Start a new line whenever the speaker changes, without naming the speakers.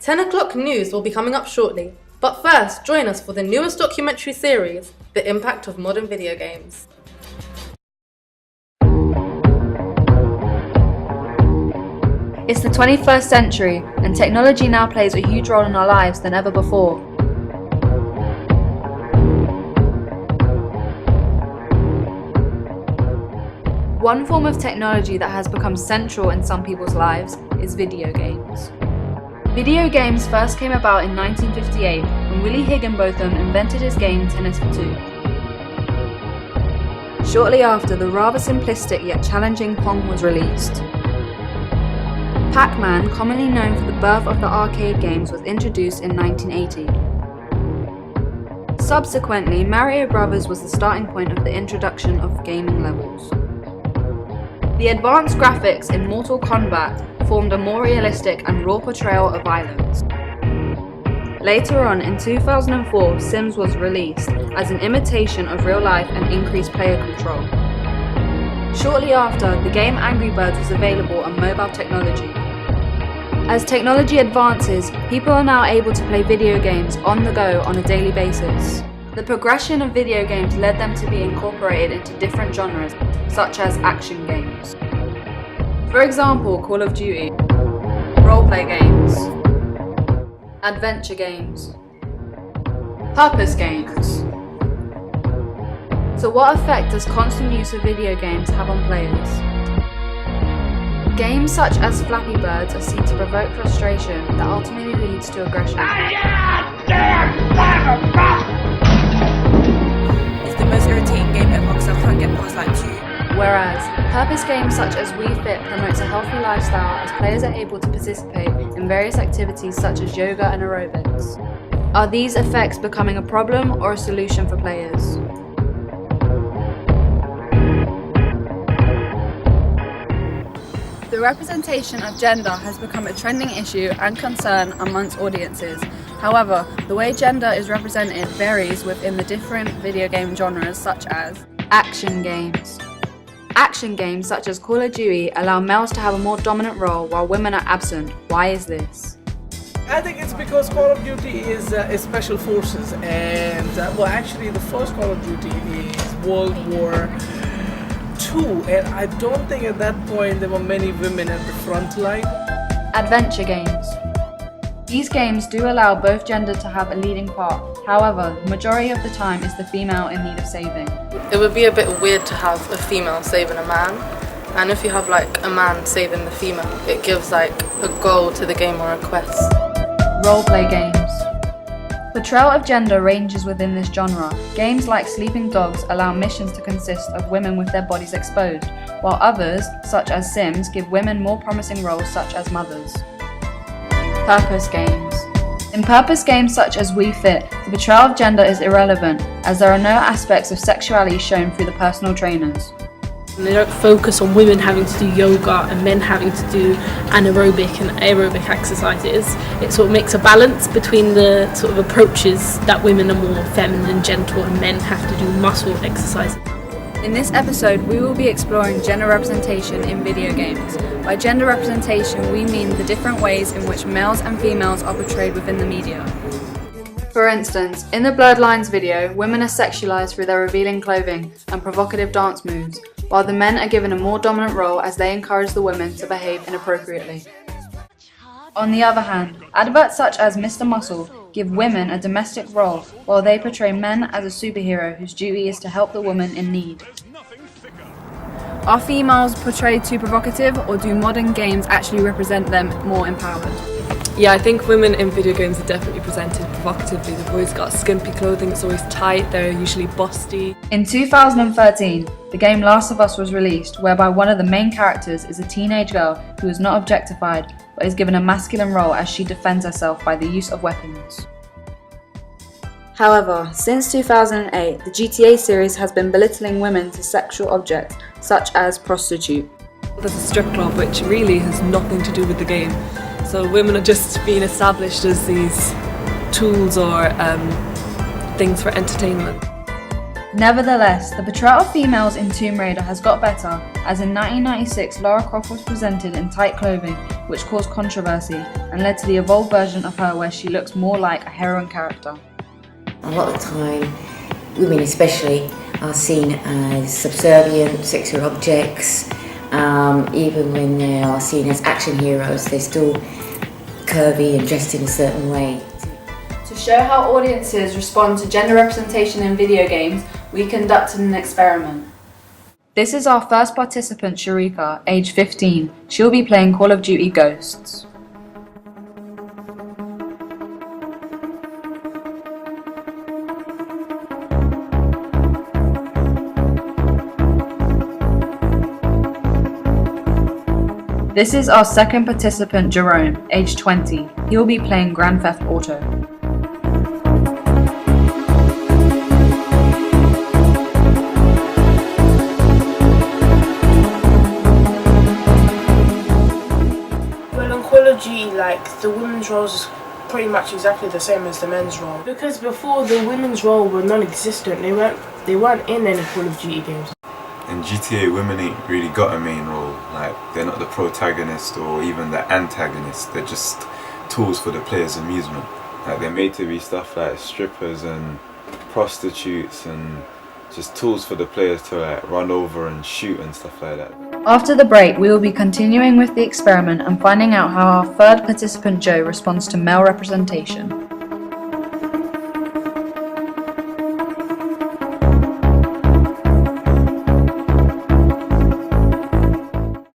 10 o'clock news will be coming up shortly, but first join us for the newest documentary series, The Impact of Modern Video Games.
It's the 21st century, and technology now plays a huge role in our lives than ever before. One form of technology that has become central in some people's lives is video games. Video games first came about in 1958 when Willie Higginbotham invented his game Tennis for Two. Shortly after, the rather simplistic yet challenging Pong was released. Pac-Man, commonly known for the birth of the arcade games, was introduced in 1980. Subsequently, Mario Bros. Was the starting point of the introduction of gaming levels. The advanced graphics in Mortal Kombat formed a more realistic and raw portrayal of violence. Later on, in 2004, Sims was released as an imitation of real life and increased player control. Shortly after, the game Angry Birds was available on mobile technology. As technology advances, people are now able to play video games on the go on a daily basis. The progression of video games led them to be incorporated into different genres, such as action games. For example, Call of Duty, roleplay games, adventure games, purpose games. So what effect does constant use of video games have on players? Games such as Flappy Birds are seen to provoke frustration that ultimately leads to aggression.
It's the most irritating game ever because I can't get past like 2.
Whereas, purpose games such as Wii Fit promotes a healthy lifestyle as players are able to participate in various activities such as yoga and aerobics. Are these effects becoming a problem or a solution for players? The representation of gender has become a trending issue and concern amongst audiences. However, the way gender is represented varies within the different video game genres such as action games. Action games such as Call of Duty allow males to have a more dominant role while women are absent. Why is this?
I think it's because Call of Duty is special forces, and actually the first Call of Duty is World War II, and I don't think at that point there were many women at the front line.
Adventure games. These games do allow both genders to have a leading part. However, the majority of the time is the female in need of saving.
It would be a bit weird to have a female saving a man, and if you have like a man saving the female, it gives like a goal to the game or a quest.
Roleplay games. Portrayal of gender ranges within this genre. Games like Sleeping Dogs allow missions to consist of women with their bodies exposed, while others, such as Sims, give women more promising roles such as mothers. Purpose games. In purpose games such as Wii Fit, the portrayal of gender is irrelevant, as there are no aspects of sexuality shown through the personal trainers.
They don't focus on women having to do yoga and men having to do anaerobic and aerobic exercises. It sort of makes a balance between the sort of approaches that women are more feminine and gentle and men have to do muscle exercises.
In this episode, we will be exploring gender representation in video games. By gender representation, we mean the different ways in which males and females are portrayed within the media. For instance, in the Bloodlines video, women are sexualized through their revealing clothing and provocative dance moves, while the men are given a more dominant role as they encourage the women to behave inappropriately. On the other hand, adverts such as Mr. Muscle give women a domestic role, while they portray men as a superhero whose duty is to help the woman in need. Are females portrayed too provocative, or do modern games actually represent them more empowered?
Yeah, I think women in video games are definitely presented provocatively. They've always got skimpy clothing, it's always tight, they're usually busty.
In 2013, the game Last of Us was released, whereby one of the main characters is a teenage girl who is not objectified, but is given a masculine role as she defends herself by the use of weapons. However, since 2008, the GTA series has been belittling women to sexual objects, such as prostitute.
There's a strip club which really has nothing to do with the game. So women are just being established as these tools or things for entertainment.
Nevertheless, the portrayal of females in Tomb Raider has got better, as in 1996 Lara Croft was presented in tight clothing, which caused controversy and led to the evolved version of her where she looks more like a heroine character.
A lot of the time, women especially are seen as subservient, sexual objects. Even when they are seen as action heroes, they're still curvy and dressed in a certain way.
To show how audiences respond to gender representation in video games, we conducted an experiment. This is our first participant, Sharika, age 15. She'll be playing Call of Duty Ghosts. This is our second participant, Jerome, age 20. He will be playing Grand Theft Auto.
Well, on Call of Duty, like, the women's roles is pretty much exactly the same as the men's role. Because before, the women's role were non-existent. They weren't in any Call of Duty games.
In GTA, women ain't really got a main role. Like, they're not the protagonist or even the antagonist. They're just tools for the player's amusement. Like, they're made to be stuff like strippers and prostitutes and just tools for the players to like run over and shoot and stuff like that.
After the break, we will be continuing with the experiment and finding out how our third participant, Joe, responds to male representation.